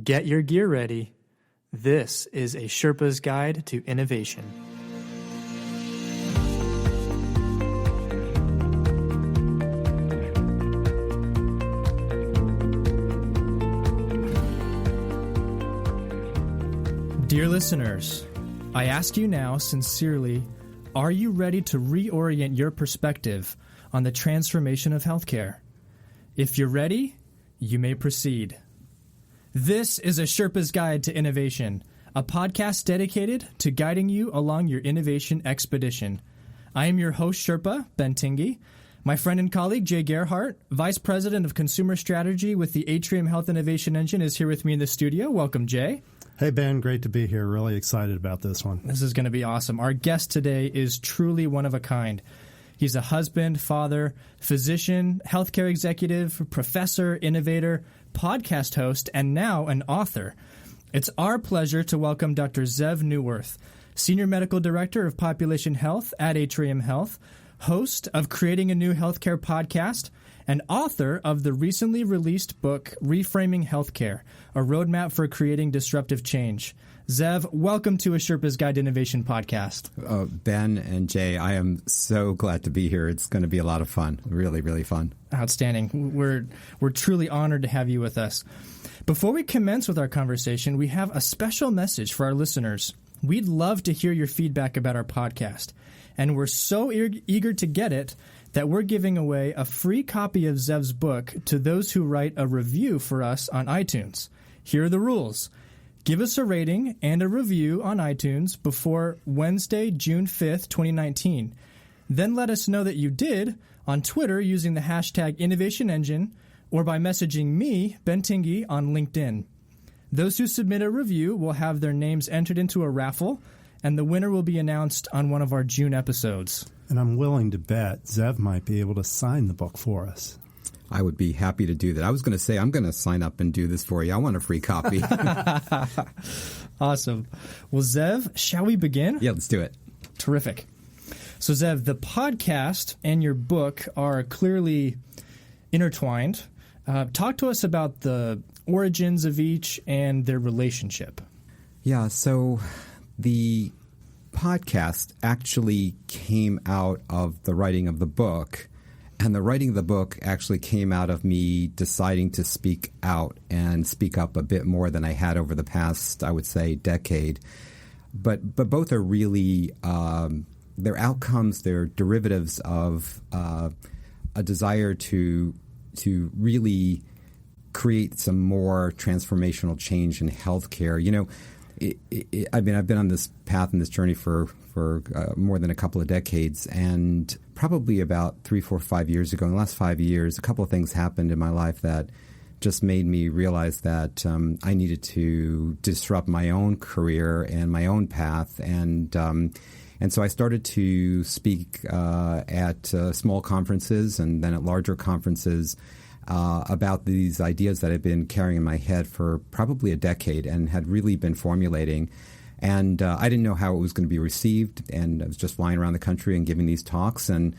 Get your gear ready. This is a Sherpa's Guide to Innovation. Dear listeners, I ask you now sincerely, are you ready to reorient your perspective on the transformation of healthcare? If you're ready, you may proceed. This is a Sherpa's Guide to Innovation, a podcast dedicated to guiding you along your innovation expedition. I am your host, Sherpa, Ben Tingy. My friend and colleague, Jay Gerhardt, Vice President of Consumer Strategy with the Atrium Health Innovation Engine, is here with me in the studio. Welcome, Jay. Hey, Ben. Great to be here. Really excited about this one. This is going to be awesome. Our guest today is truly one of a kind. He's a husband, father, physician, healthcare executive, professor, innovator, podcast host, and now an author. It's our pleasure to welcome Dr. Zeev Neuwirth, Senior Medical Director of Population Health at Atrium Health, host of Creating a New Healthcare podcast, and author of the recently released book, Reframing Healthcare, a roadmap for creating disruptive change. Zeev, welcome to a Sherpa's Guide to Innovation podcast. Ben and Jay, I am so glad to be here. It's going to be a lot of fun. Really, really fun. Outstanding. We're truly honored to have you with us. Before we commence with our conversation, we have a special message for our listeners. We'd love to hear your feedback about our podcast, and we're so eager to get it that we're giving away a free copy of Zeev's book to those who write a review for us on iTunes. Here are the rules. Give us a rating and a review on iTunes before Wednesday, June 5th, 2019. Then let us know that you did on Twitter using the hashtag InnovationEngine or by messaging me, Ben Tingy, on LinkedIn. Those who submit a review will have their names entered into a raffle, and the winner will be announced on one of our June episodes. And I'm willing to bet Zeev might be able to sign the book for us. I would be happy to do that. I was going to say, I'm going to sign up and do this for you. I want a free copy. Awesome. Well, Zeev, shall we begin? Yeah, let's do it. Terrific. So, Zeev, the podcast and your book are clearly intertwined. Talk to us about the origins of each and their relationship. Yeah, so the podcast actually came out of the writing of the book. And the writing of the book actually came out of me deciding to speak out and speak up a bit more than I had over the past, I would say, decade. But both are really, they're outcomes, they're derivatives of a desire to really create some more transformational change in healthcare. You know, I've been on this path and this journey for more than a couple of decades, and probably about 3, 4, 5 years ago, in the last 5 years, a couple of things happened in my life that just made me realize that I needed to disrupt my own career and my own path, and so I started to speak at small conferences and then at larger conferences about these ideas that I've been carrying in my head for probably a decade and had really been formulating. And I didn't know how it was going to be received, and I was just flying around the country and giving these talks and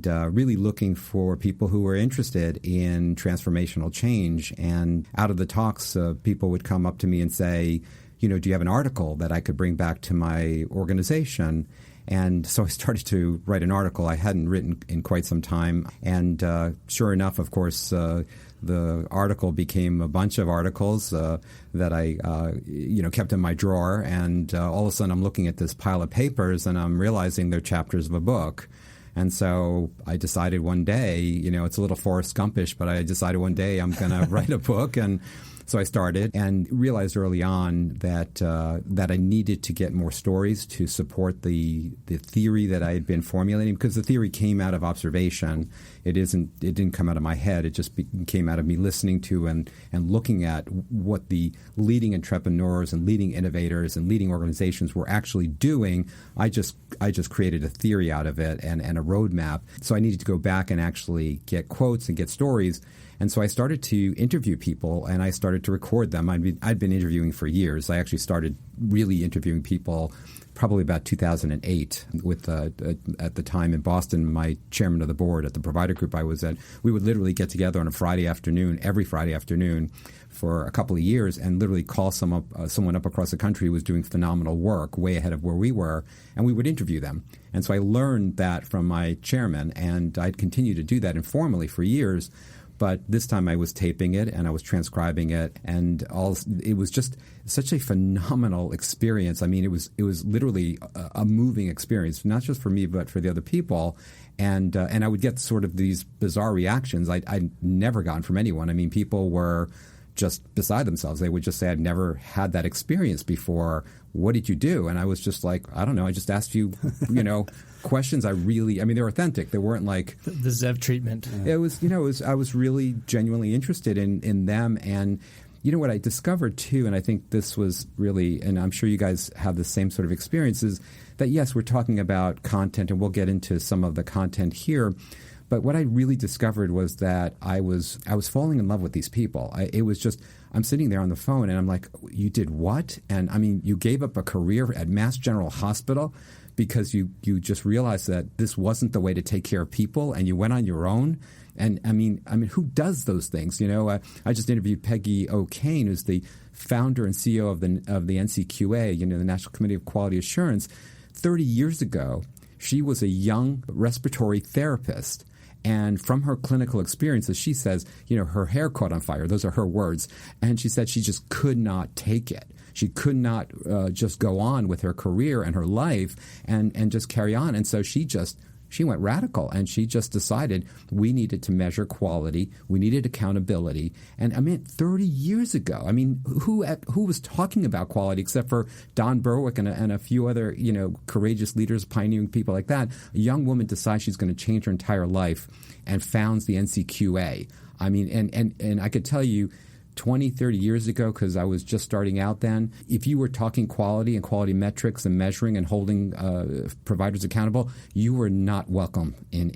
really looking for people who were interested in transformational change. And out of the talks, people would come up to me and say, you know, do you have an article that I could bring back to my organization? And so I started to write an article I hadn't written in quite some time. And sure enough, of course, the article became a bunch of articles that I kept in my drawer. And all of a sudden I'm looking at this pile of papers and I'm realizing they're chapters of a book. And so I decided one day, you know, it's a little Forrest Gumpish, but I decided one day I'm going to write a book. And so I started and realized early on that I needed to get more stories to support the theory that I had been formulating, because the theory came out of observation. It didn't come out of my head. It just came out of me listening to and looking at what the leading entrepreneurs and leading innovators and leading organizations were actually doing. I just created a theory out of it and a roadmap. So I needed to go back and actually get quotes and get stories. And so I started to interview people, and I started to record them. I'd been interviewing for years. I actually started really interviewing people probably about 2008 with, at the time in Boston, my chairman of the board at the provider group I was at. We would literally get together on a Friday afternoon, every Friday afternoon, for a couple of years and literally call someone up across the country who was doing phenomenal work way ahead of where we were, and we would interview them. And so I learned that from my chairman, and I'd continue to do that informally for years. But this time I was taping it and I was transcribing it, and it was just such a phenomenal experience. I mean, it was literally a moving experience, not just for me but for the other people. And I would get sort of these bizarre reactions I'd never gotten from anyone. I mean, people were just beside themselves. They would just say, "I've never had that experience before. What did you do?" And I was just like, "I don't know. I just asked you, questions." I mean, they were authentic. They weren't like the Zeev treatment. It was, I was really genuinely interested in them. And what I discovered too, and I think this was really, and I'm sure you guys have the same sort of experiences, that yes, we're talking about content, and we'll get into some of the content here. But what I really discovered was that I was falling in love with these people. I'm sitting there on the phone and I'm like, "You did what?" And I mean, you gave up a career at Mass General Hospital because you just realized that this wasn't the way to take care of people, and you went on your own. And I mean, who does those things? I just interviewed Peggy O'Kane, who's the founder and CEO of the NCQA, the National Committee of Quality Assurance. 30 years ago, she was a young respiratory therapist. And from her clinical experiences, she says, her hair caught on fire. Those are her words. And she said she just could not take it. She could not just go on with her career and her life and just carry on. And so she went radical, and she just decided we needed to measure quality. We needed accountability. And I mean, 30 years ago, I mean, who was talking about quality except for Don Berwick and a few other, courageous leaders, pioneering people like that? A young woman decides she's going to change her entire life and founds the NCQA. I mean, and I could tell you, 20, 30 years ago, because I was just starting out then, if you were talking quality and quality metrics and measuring and holding providers accountable, you were not welcome in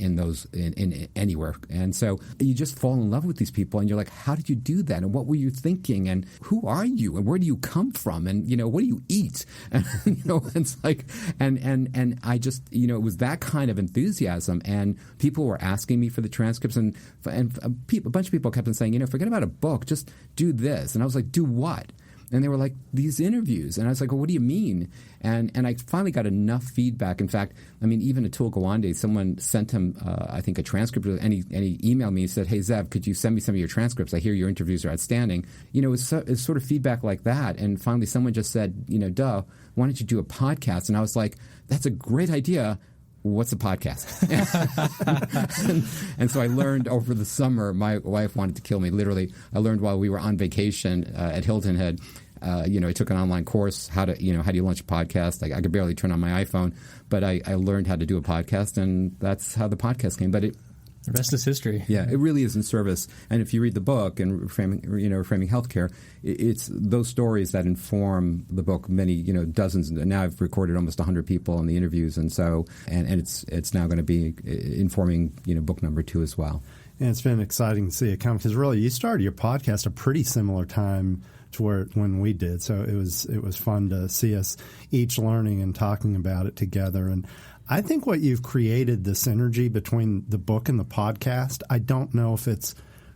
anywhere. And so you just fall in love with these people, and you're like, how did you do that? And what were you thinking? And who are you? And where do you come from? And, what do you eat? And, it's like, and I just, it was that kind of enthusiasm. And people were asking me for the transcripts, and a bunch of people kept on saying, forget about a book, just do this. And I was like, do what? And they were like, these interviews. And I was like, well, what do you mean? And I finally got enough feedback. In fact, I mean, even Atul Gawande, someone sent him, I think, a transcript, and he emailed me and said, "Hey, Zeev, could you send me some of your transcripts? I hear your interviews are outstanding." It's sort of feedback like that. And finally, someone just said, "Duh, why don't you do a podcast?" And I was like, that's a great idea. What's a podcast? and so I learned over the summer. My wife wanted to kill me, literally. I learned while we were on vacation at Hilton Head. I took an online course, how do you launch a podcast? I could barely turn on my iPhone, but I learned how to do a podcast, and that's how the podcast came. But the rest is history. Yeah, it really is in service. And if you read the book and Reframing Healthcare, it's those stories that inform the book. Many, dozens. Now I've recorded almost 100 people in the interviews, and so and it's now going to be informing book number 2 as well. And it's been exciting to see it come, because really you started your podcast a pretty similar time to when we did. So it was fun to see us each learning and talking about it together. And I think what you've created, the synergy between the book and the podcast, I don't know if it's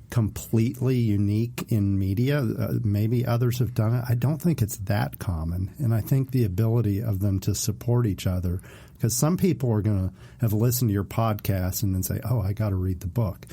completely unique in media. Maybe others have done it. I don't think it's that common. And I think the ability of them to support each other, because some people are going to have listened to your podcast and then say, "Oh, I got to read the book."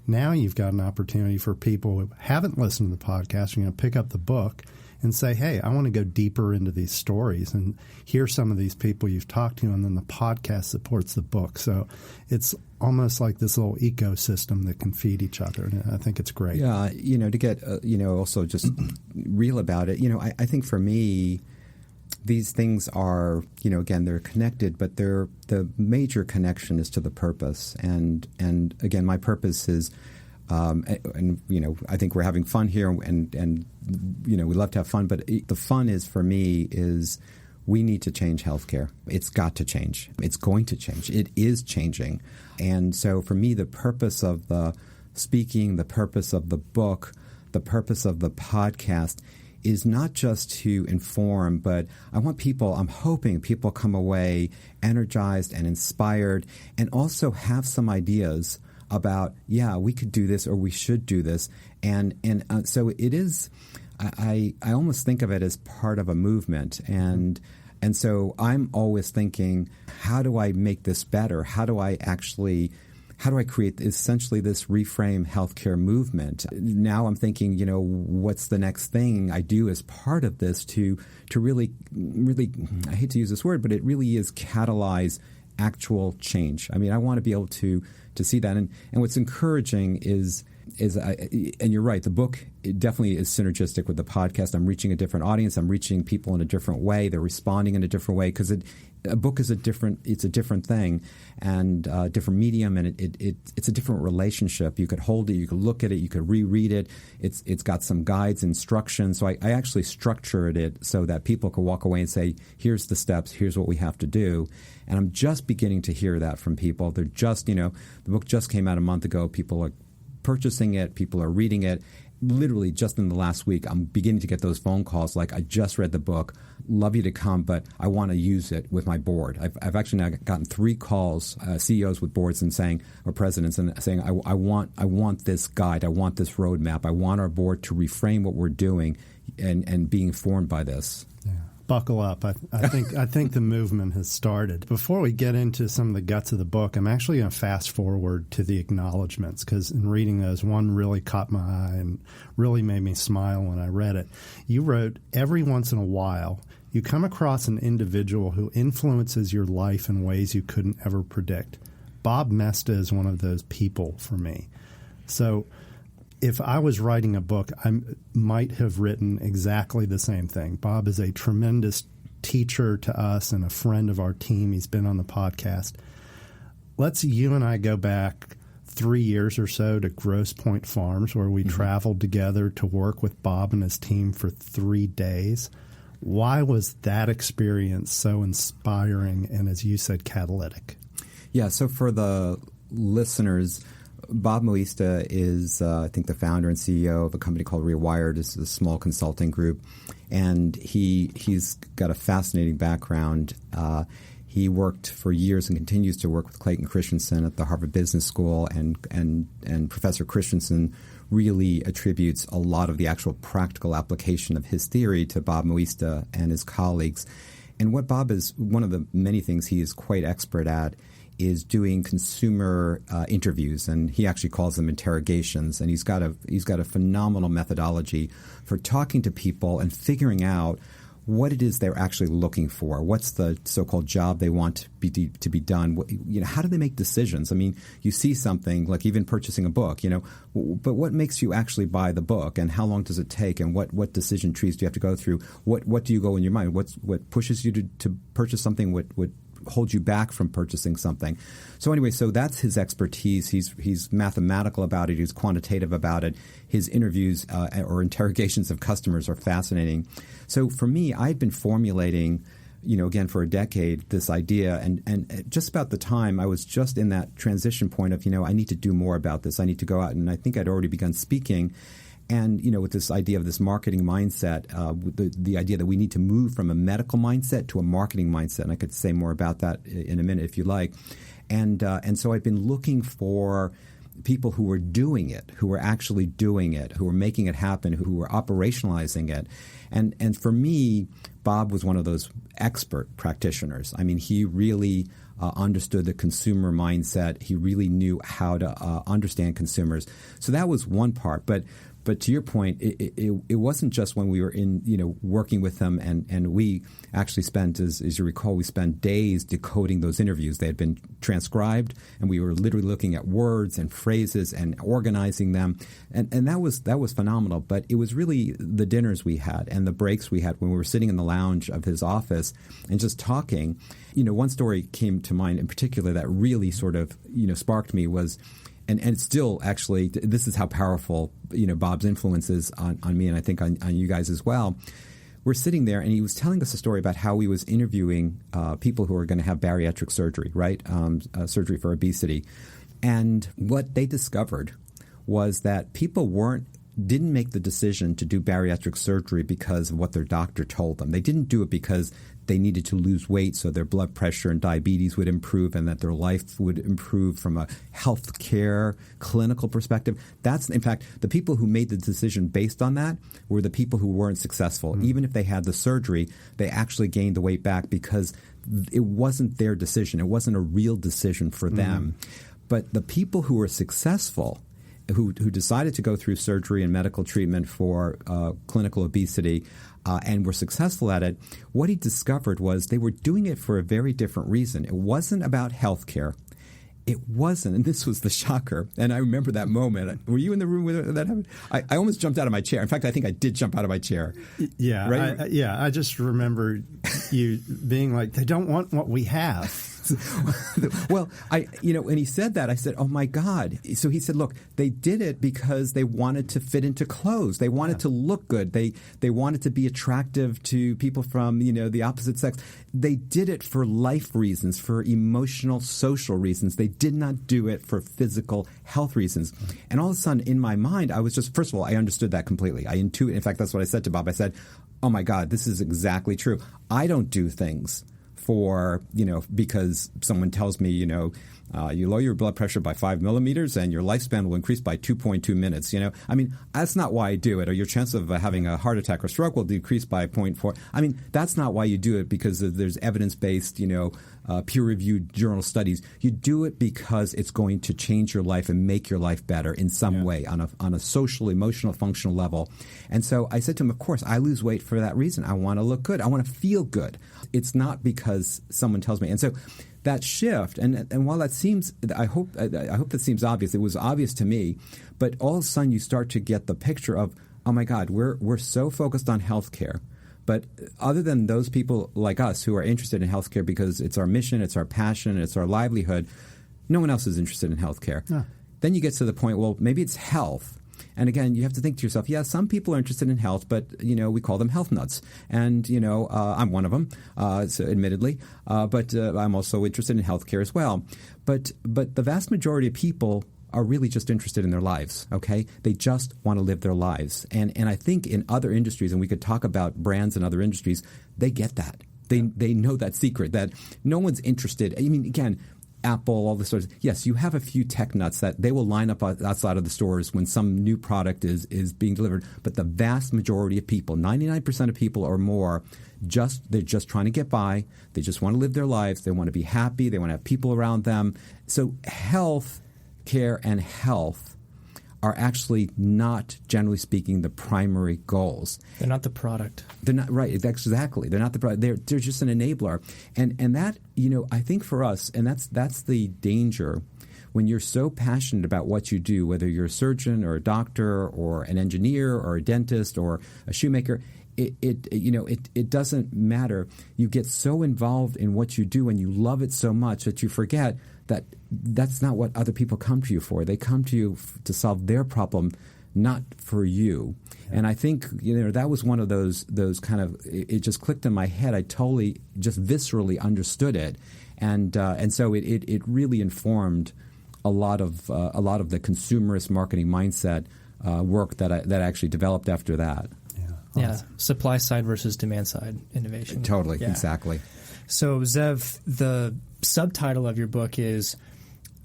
Now you've got an opportunity for people who haven't listened to the podcast. You're going to pick up the book and say, "Hey, I want to go deeper into these stories and hear some of these people you've talked to," and then the podcast supports the book. So it's almost like this little ecosystem that can feed each other, and I think it's great. Yeah, to get also just real about it. I think for me, these things are, again, they're connected, but the major connection is to the purpose. And again, my purpose is, I think we're having fun here, and we love to have fun, but the fun is, for me, is we need to change healthcare. It's got to change. It's going to change. It is changing. And so for me, the purpose of the speaking, the purpose of the book, the purpose of the podcast is not just to inform, but I'm hoping people come away energized and inspired and also have some ideas about, we could do this or we should do this. And so it is, I almost think of it as part of a movement. And so I'm always thinking, how do I make this better? How do I create essentially this Reframe Healthcare movement? Now I'm thinking, what's the next thing I do as part of this to really, I hate to use this word, but it really is catalyze actual change. I mean, I want to be able to see that. And what's encouraging is and you're right, the book it definitely is synergistic with the podcast. I'm reaching a different audience. I'm reaching people in a different way. They're responding in a different way because a book is a different thing and a different medium, and it's a different relationship. You could hold it, you could look at it, you could reread it. It's got some guides, instructions. So I actually structured it so that people could walk away and say, here's the steps, here's what we have to do. And I'm just beginning to hear that from people. They're just, the book just came out a month ago. People are purchasing it, people are reading it. Literally just in the last week, I'm beginning to get those phone calls like, I just read the book, love you to come, but I want to use it with my board. I've actually now gotten 3 calls, CEOs with boards and saying, or presidents, and saying, I want this guide, I want this roadmap, I want our board to reframe what we're doing and being informed by this. Yeah. Buckle up. I think the movement has started. Before we get into some of the guts of the book, I'm actually going to fast forward to the acknowledgments because in reading those, one really caught my eye and really made me smile when I read it. You wrote, every once in a while, you come across an individual who influences your life in ways you couldn't ever predict. Bob Mesta is one of those people for me. So if I was writing a book, I might have written exactly the same thing. Bob is a tremendous teacher to us and a friend of our team. He's been on the podcast. Let's you and I go back 3 years or so to Grosse Pointe Farms, where we traveled together to work with Bob and his team for 3 days. Why was that experience so inspiring and, as you said, catalytic? Yeah, so for the listeners, Bob Moista is, I think, the founder and CEO of a company called Reoriented. It's a small consulting group, and he's got a fascinating background. He worked for years and continues to work with Clayton Christensen at the Harvard Business School, and Professor Christensen really attributes a lot of the actual practical application of his theory to Bob Moista and his colleagues. And what Bob is, one of the many things he is quite expert at is doing consumer interviews, and he actually calls them interrogations. And he's got a phenomenal methodology for talking to people and figuring out what it is they're actually looking for. What's the so-called job they want to be done? How do they make decisions? I mean, you see something like even purchasing a book, but what makes you actually buy the book, and how long does it take, and what decision trees do you have to go through? What do you go in your mind? What pushes you to purchase something? What hold you back from purchasing something? So anyway, so that's his expertise. He's mathematical about it. He's quantitative about it. His interviews or interrogations of customers are fascinating. So for me, I've been formulating, again for a decade, this idea, and just about the time I was just in that transition point of, I need to do more about this. I need to go out, and I think I'd already begun speaking. And, with this idea of this marketing mindset, the idea that we need to move from a medical mindset to a marketing mindset. And I could say more about that in a minute if you like. And so I've been looking for people who were doing it, who were actually doing it, who were making it happen, who were operationalizing it. And for me, Bob was one of those expert practitioners. I mean, he really understood the consumer mindset. He really knew how to understand consumers. So that was one part. But to your point, it wasn't just when we were working with them, and we actually spent, as you recall, we spent days decoding those interviews. They had been transcribed, and we were literally looking at words and phrases and organizing them, and that was phenomenal. But it was really the dinners we had and the breaks we had when we were sitting in the lounge of his office and just talking. One story came to mind in particular that really sort of sparked me was. And still, actually, this is how powerful, Bob's influence is on me, and I think on you guys as well. We're sitting there, and he was telling us a story about how he was interviewing people who are going to have bariatric surgery, right? Surgery for obesity. And what they discovered was that people didn't make the decision to do bariatric surgery because of what their doctor told them. They didn't do it because they needed to lose weight so their blood pressure and diabetes would improve and that their life would improve from a health care clinical perspective. That's, in fact, the people who made the decision based on that were the people who weren't successful. Even if they had the surgery, they actually gained the weight back because it wasn't their decision. It wasn't a real decision for them. But the people who were successful, who decided to go through surgery and medical treatment for clinical obesity and were successful at it, what he discovered was they were doing it for a very different reason. It wasn't about health care. It wasn't, and this was the shocker, and I remember that moment. Were you in the room when that happened? I almost jumped out of my chair. In fact, I think I did jump out of my chair. Yeah, right? I just remember you being like, they don't want what we have. Well, when he said that, I said, oh, my God. So he said, look, they did it because they wanted to fit into clothes. They wanted to look good. They wanted to be attractive to people from, the opposite sex. They did it for life reasons, for emotional, social reasons. They did not do it for physical health reasons. And all of a sudden, in my mind, I was just, first of all, I understood that completely. I intuit. In fact, that's what I said to Bob. I said, oh, my God, this is exactly true. I don't do things for, because someone tells me, you lower your blood pressure by 5 millimeters and your lifespan will increase by 2.2 minutes. I mean, that's not why I do it. Or your chance of having a heart attack or stroke will decrease by 0.4. I mean, that's not why you do it, because there's evidence-based, peer-reviewed journal studies. You do it because it's going to change your life and make your life better in some way on a social, emotional, functional level. And so I said to him, of course, I lose weight for that reason. I want to look good. I want to feel good. It's not because someone tells me. And so that shift, and while that seems, I hope that seems obvious. It was obvious to me, but all of a sudden you start to get the picture of, oh my God, we're so focused on healthcare. But other than those people like us who are interested in healthcare because it's our mission, it's our passion, it's our livelihood, no one else is interested in healthcare. No. Then you get to the point, well, maybe it's health. And again, you have to think to yourself, yeah, some people are interested in health, but, we call them health nuts. And, I'm one of them, admittedly, but I'm also interested in healthcare as well. But the vast majority of people are really just interested in their lives, okay? They just want to live their lives. And I think in other industries, and we could talk about brands in other industries, they get that. They know that secret, that no one's interested. I mean, again, Apple, all the sorts. Yes, you have a few tech nuts that they will line up outside of the stores when some new product is being delivered. But the vast majority of people, 99% of people or more, they're just trying to get by. They just want to live their lives. They want to be happy. They want to have people around them. So health care and health are actually not, generally speaking, the primary goals. They're not the product. They're not, right, exactly. They're not the product. They're just an enabler. And that, I think for us, and that's the danger when you're so passionate about what you do, whether you're a surgeon or a doctor or an engineer or a dentist or a shoemaker, it doesn't matter. You get so involved in what you do and you love it so much that you forget that that's not what other people come to you for. They come to you to solve their problem, not for you. Yeah. And I think that was one of those kind of, it just clicked in my head. I totally just viscerally understood it, and so it really informed a lot of the consumerist marketing mindset work that I actually developed after that. Yeah, supply side versus demand side innovation. Totally, exactly. So, Zeev, the subtitle of your book is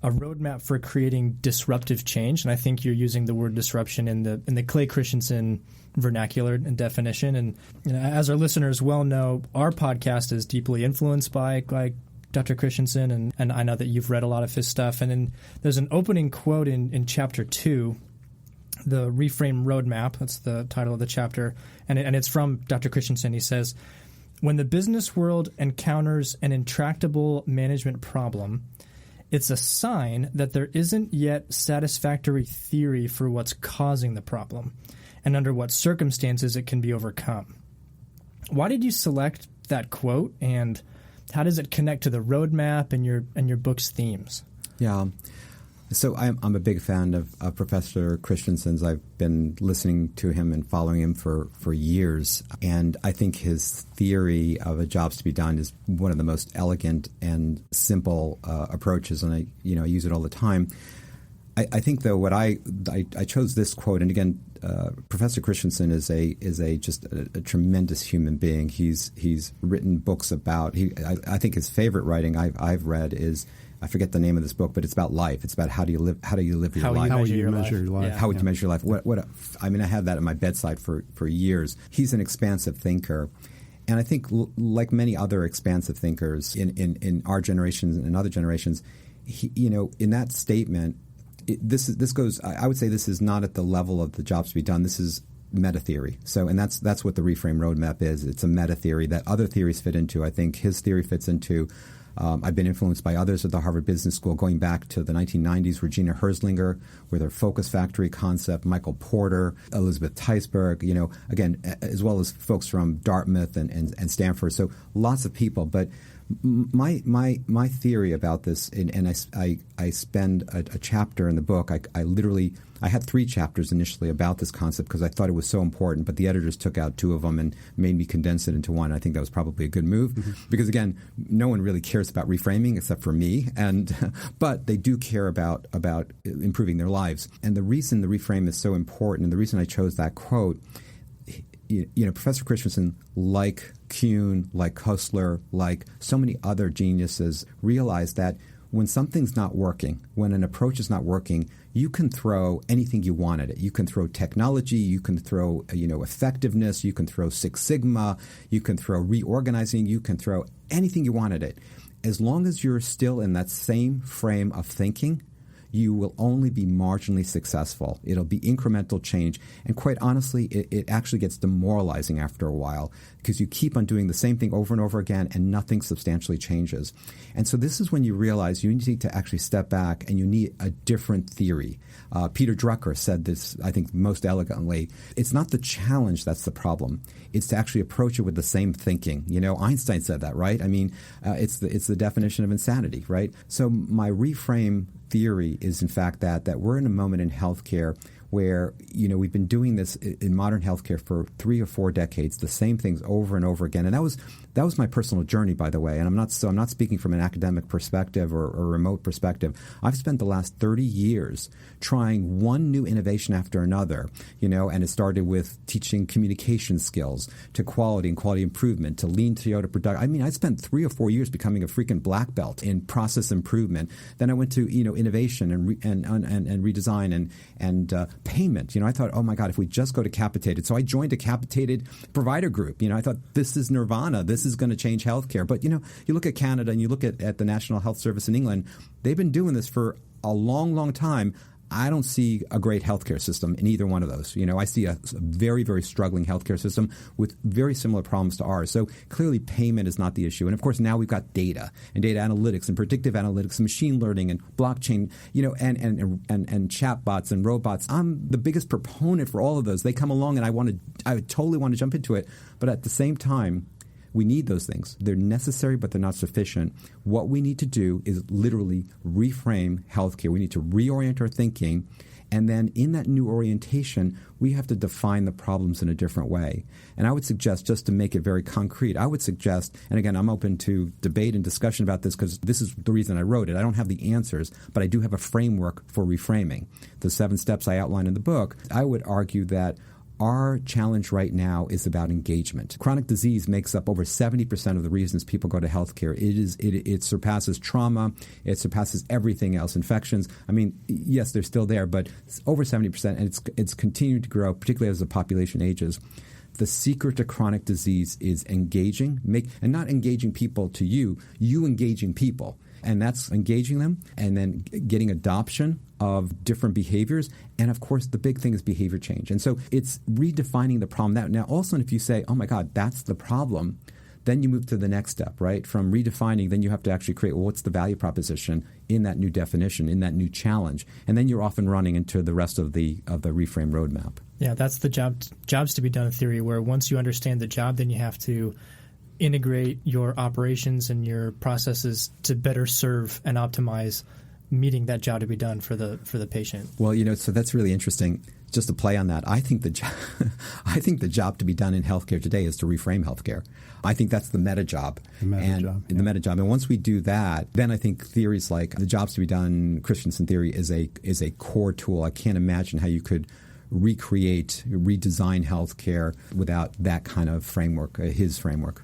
A Roadmap for Creating Disruptive Change, and I think you're using the word disruption in the Clay Christensen vernacular and definition. And as our listeners well know, our podcast is deeply influenced by Dr. Christensen, and I know that you've read a lot of his stuff. And then there's an opening quote in Chapter 2, the Reframe Roadmap. That's the title of the chapter, and it's from Dr. Christensen. He says, when the business world encounters an intractable management problem, it's a sign that there isn't yet satisfactory theory for what's causing the problem and under what circumstances it can be overcome. Why did you select that quote, and how does it connect to the roadmap and your book's themes? Yeah. So I'm a big fan of Professor Christensen's. I've been listening to him and following him for years, and I think his theory of a job's to be done is one of the most elegant and simple approaches, and I use it all the time. I think though what I chose this quote, and again, Professor Christensen is just a tremendous human being. He's written books about. I think his favorite writing I've read is, I forget the name of this book, but it's about life. It's about how do you live your life? How would you measure your life? Yeah. How would you measure your life? I had that at my bedside for years. He's an expansive thinker. And I think like many other expansive thinkers in our generation and other generations, in that statement, this goes, I would say this is not at the level of the jobs to be done. This is meta theory. So, and that's what the reframe roadmap is. It's a meta theory that other theories fit into. I think his theory fits into. I've been influenced by others at the Harvard Business School going back to the 1990s, Regina Herzlinger with her focus factory concept, Michael Porter, Elizabeth Teisberg, again, as well as folks from Dartmouth and Stanford. So lots of people. But my theory about this, and I spend a chapter in the book. I had 3 chapters initially about this concept because I thought it was so important, but the editors took out 2 of them and made me condense it into 1. I think that was probably a good move because, again, no one really cares about reframing except for me, but they do care about improving their lives. And the reason the reframe is so important, and the reason I chose that quote, Professor Christensen, like Kuhn, like Hustler, like so many other geniuses, realized that when something's not working, when an approach is not working, you can throw anything you want at it. You can throw technology, you can throw effectiveness, you can throw Six Sigma, you can throw reorganizing, you can throw anything you want at it. As long as you're still in that same frame of thinking, you will only be marginally successful. It'll be incremental change. And quite honestly, it actually gets demoralizing after a while because you keep on doing the same thing over and over again and nothing substantially changes. And so this is when you realize you need to actually step back and you need a different theory. Peter Drucker said this, I think, most elegantly. It's not the challenge that's the problem. It's to actually approach it with the same thinking. Einstein said that, right? I mean, it's the definition of insanity, right? So my reframe theory is, in fact, that we're in a moment in healthcare where, we've been doing this in modern healthcare for 3 or 4 decades, the same things over and over again. And that was my personal journey, by the way. And I'm not speaking from an academic perspective or a remote perspective. I've spent the last 30 years trying one new innovation after another, and it started with teaching communication skills to quality and quality improvement to lean Toyota production. I mean, I spent 3 or 4 years becoming a freaking black belt in process improvement. Then I went to, innovation and redesign and payment. I thought, oh my God, if we just go to capitated. So I joined a capitated provider group. I thought this is nirvana. This is going to change healthcare. But, you look at Canada and you look at the National Health Service in England, they've been doing this for a long, long time. I don't see a great healthcare system in either one of those. I see a very, very struggling healthcare system with very similar problems to ours. So clearly payment is not the issue. And of course, now we've got data and data analytics and predictive analytics and machine learning and blockchain, and chatbots and robots. I'm the biggest proponent for all of those. They come along and I totally want to jump into it. But at the same time, we need those things. They're necessary, but they're not sufficient. What we need to do is literally reframe healthcare. We need to reorient our thinking. And then in that new orientation, we have to define the problems in a different way. And I would suggest, just to make it very concrete, and again, I'm open to debate and discussion about this because this is the reason I wrote it. I don't have the answers, but I do have a framework for reframing. The 7 steps I outline in the book, I would argue that our challenge right now is about engagement. Chronic disease makes up over 70% of the reasons people go to healthcare. It surpasses trauma. It surpasses everything else. Infections. I mean, yes, they're still there, but it's over 70%, and it's continuing to grow, particularly as the population ages. The secret to chronic disease is engaging, and not engaging people to you engaging people. And that's engaging them and then getting adoption of different behaviors. And of course, the big thing is behavior change. And so it's redefining the problem. Now, also, if you say, oh my God, that's the problem, then you move to the next step, right? From redefining, then you have to actually create, well, what's the value proposition in that new definition, in that new challenge? And then you're often running into the rest of the reframe roadmap. Yeah, that's the jobs to be done theory, where once you understand the job, then you have to integrate your operations and your processes to better serve and optimize meeting that job to be done for the patient. Well, so that's really interesting. just to play on that, I think the job to be done in healthcare today is to reframe healthcare. I think that's the meta job. The meta job. And once we do that, then I think theories like the jobs to be done, Christensen theory, is a core tool. I can't imagine how you could redesign healthcare without that kind of framework, his framework.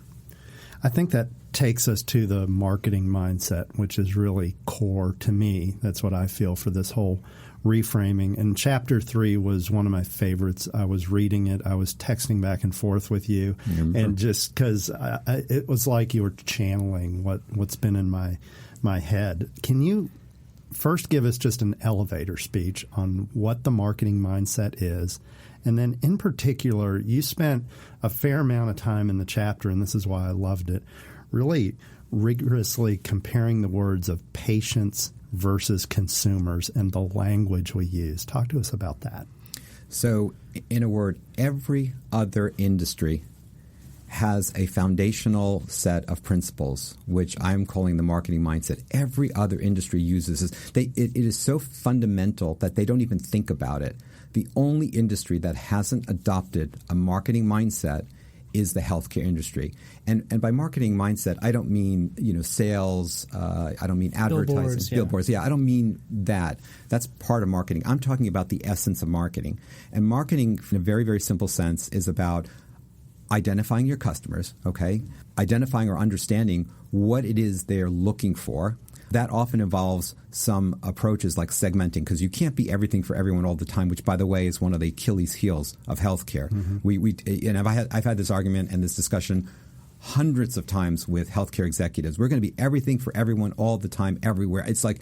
I think that takes us to the marketing mindset, which is really core to me. That's what I feel for this whole reframing. And chapter 3 was one of my favorites. I was reading it. I was texting back and forth with you. And just because it was like you were channeling what's been in my head. Can you first give us just an elevator speech on what the marketing mindset is? And then in particular, you spent a fair amount of time in the chapter, and this is why I loved it, really rigorously comparing the words of patients versus consumers and the language we use. Talk to us about that. So, in a word, every other industry has a foundational set of principles, which I'm calling the marketing mindset. Every other industry uses this. It is so fundamental that they don't even think about it. The only industry that hasn't adopted a marketing mindset is the healthcare industry. And by marketing mindset, I don't mean sales. I don't mean advertising, billboards. Yeah, I don't mean that. That's part of marketing. I'm talking about the essence of marketing. And marketing, in a very, very simple sense, is about identifying your customers, okay? Identifying or understanding what it is they're looking for. That often involves some approaches like segmenting, because you can't be everything for everyone all the time, which, by the way, is one of the Achilles heels of healthcare. I've had this argument and this discussion hundreds of times with healthcare executives. We're going to be everything for everyone all the time, everywhere. It's like,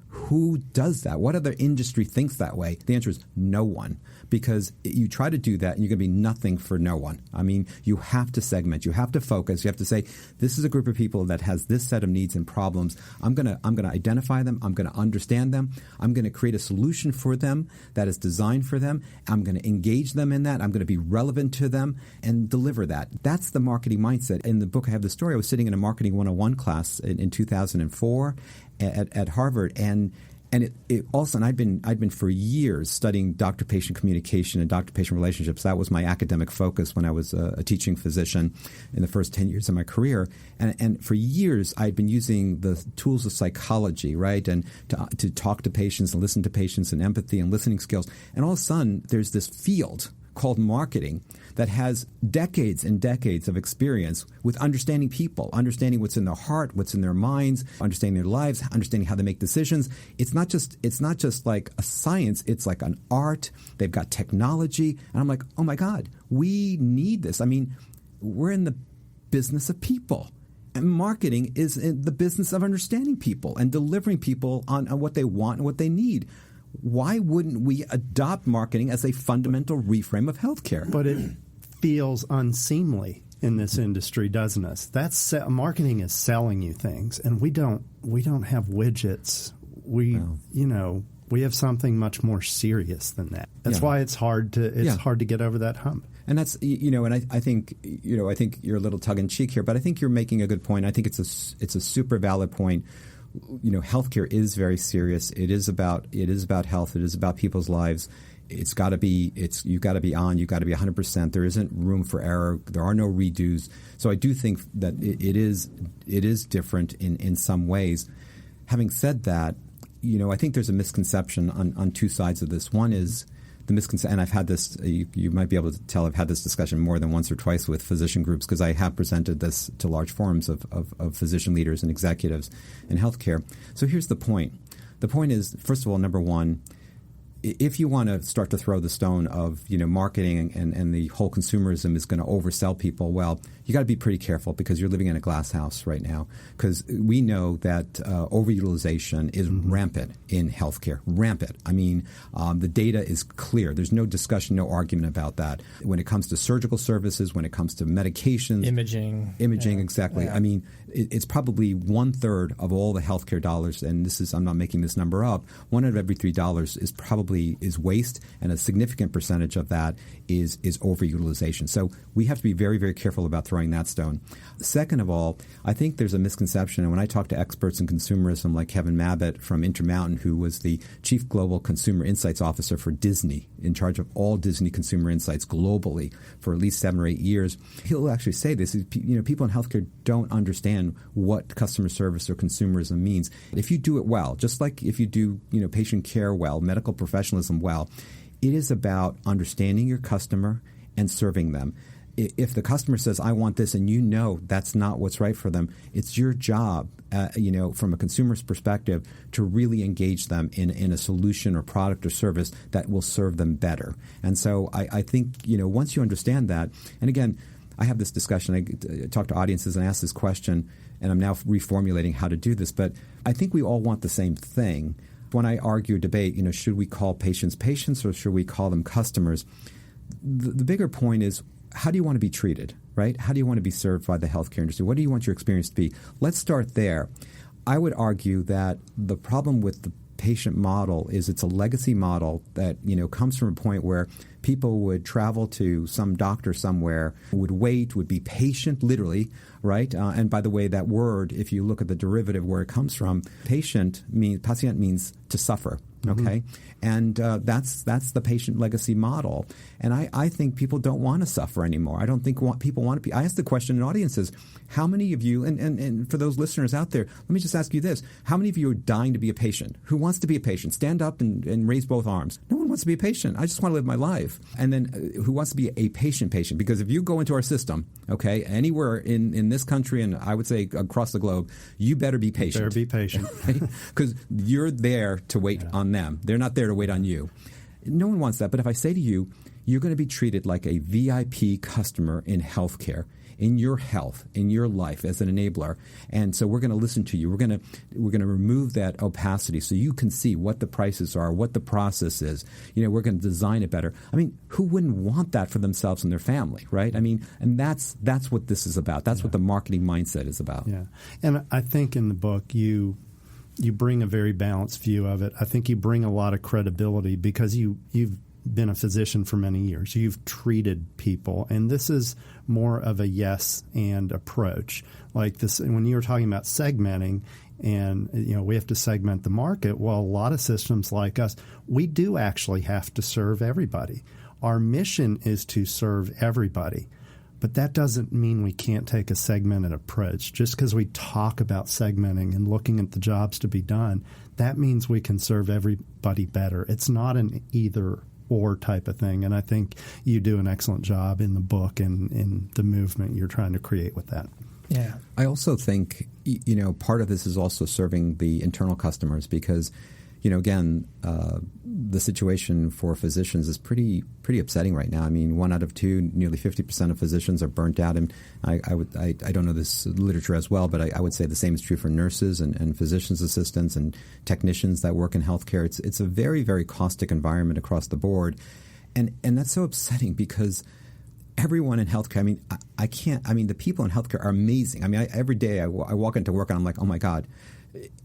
who does that? What other industry thinks that way? The answer is no one, because you try to do that and you're going to be nothing for no one. I mean, you have to segment. You have to focus. You have to say, this is a group of people that has this set of needs and problems. I'm going to identify them. I'm going to understand them. I'm going to create a solution for them that is designed for them. I'm going to engage them in that. I'm going to be relevant to them and deliver that. That's the marketing mindset. In the book, I have the story. I was sitting in a marketing 101 class in 2004 at Harvard, and it also, and I'd been for years studying doctor-patient communication and doctor-patient relationships. That was my academic focus when I was a teaching physician in the first 10 years of my career. And for years, I'd been using the tools of psychology, right, and to talk to patients and listen to patients and empathy and listening skills. And all of a sudden, there's this field called marketing that has decades and decades of experience with understanding people, understanding what's in their heart, what's in their minds, understanding their lives, understanding how they make decisions. It's not just like a science, it's like an art. They've got technology. And I'm like, oh my God, we need this. I mean, we're in the business of people. And marketing is in the business of understanding people and delivering people on what they want and what they need. Why wouldn't we adopt marketing as a fundamental reframe of healthcare? But it feels unseemly in this industry, doesn't it? Marketing is selling you things, and we don't have widgets. We have something much more serious than that. That's why it's hard to get over that hump. And that's and I think you're a little tongue in cheek here, but I think you're making a good point. I think it's a super valid point. Healthcare is very serious. It is about health. It is about people's lives. You've got to be on. You've got to be 100%. There isn't room for error. There are no redos. So I do think that it is different in some ways. Having said that, I think there's a misconception on two sides of this. One is the misconception, and I've had this, you might be able to tell I've had this discussion more than once or twice with physician groups, because I have presented this to large forums of physician leaders and executives in healthcare. So here's the point. The point is, first of all, number one, if you want to start to throw the stone of marketing and the whole consumerism is going to oversell people, well, you got to be pretty careful, because you're living in a glass house right now. Because we know that overutilization is rampant in healthcare. Rampant. I mean, the data is clear. There's no discussion, no argument about that. When it comes to surgical services, when it comes to medications, imaging, exactly. Yeah. I mean, it's probably 1/3 of all the healthcare dollars, and I'm not making this number up. 1 out of every $3 is probably waste, and a significant percentage of that is overutilization. So we have to be very, very careful about throwing that stone. Second of all, I think there's a misconception, and when I talk to experts in consumerism like Kevin Mabbitt from Intermountain, who was the Chief Global Consumer Insights Officer for Disney, in charge of all Disney consumer insights globally for at least 7 or 8 years, he'll actually say this. People in healthcare don't understand what customer service or consumerism means. If you do it well, just like if you do patient care well, medical professionalism well, it is about understanding your customer and serving them. If the customer says, I want this, and that's not what's right for them, it's your job, from a consumer's perspective, to really engage them in a solution or product or service that will serve them better. And so I think, once you understand that, and again, I have this discussion, I talk to audiences and ask this question, and I'm now reformulating how to do this, but I think we all want the same thing. When I argue, debate, should we call patients or should we call them customers? The bigger point is, how do you want to be treated, right? How do you want to be served by the healthcare industry? What do you want your experience to be? Let's start there. I would argue that the problem with the patient model is it's a legacy model that, comes from a point where people would travel to some doctor somewhere, would wait, would be patient, literally, right? And by the way, that word, if you look at the derivative where it comes from, patient means to suffer. Okay, and that's the patient legacy model, and I think people don't want to suffer anymore. I don't think people want to be. I asked the question in audiences: how many of you, and for those listeners out there, let me just ask you this: how many of you are dying to be a patient? Who wants to be a patient? Stand up and raise both arms. No one wants to be a patient. I just want to live my life. And then who wants to be a patient? Because if you go into our system, okay, anywhere in this country, and I would say across the globe, you better be patient. Better be patient, because you're there to wait on them. They're not there to wait on you. No one wants that. But if I say to you, you're going to be treated like a VIP customer in healthcare, in your health, in your life as an enabler. And so we're going to listen to you. We're going to remove that opacity so you can see what the prices are, what the process is. We're going to design it better. I mean, who wouldn't want that for themselves and their family, right? I mean, and that's what this is about. That's what the marketing mindset is about. Yeah. And I think in the book you bring a very balanced view of it. I think you bring a lot of credibility because you've been a physician for many years. You've treated people, and this is more of a yes and approach. Like this, when you were talking about segmenting, and we have to segment the market. Well, a lot of systems like us, we do actually have to serve everybody. Our mission is to serve everybody. But that doesn't mean we can't take a segmented approach. Just because we talk about segmenting and looking at the jobs to be done, that means we can serve everybody better. It's not an either-or type of thing. And I think you do an excellent job in the book and in the movement you're trying to create with that. Yeah. I also think, part of this is also serving the internal customers because, again, the situation for physicians is pretty upsetting right now. I mean, 1 out of 2, nearly 50% of physicians are burnt out. And I don't know this literature as well, but I would say the same is true for nurses and physician's assistants and technicians that work in healthcare. It's a very, very caustic environment across the board. And that's so upsetting because everyone in healthcare, the people in healthcare are amazing. I mean, every day I walk into work and I'm like, oh my God,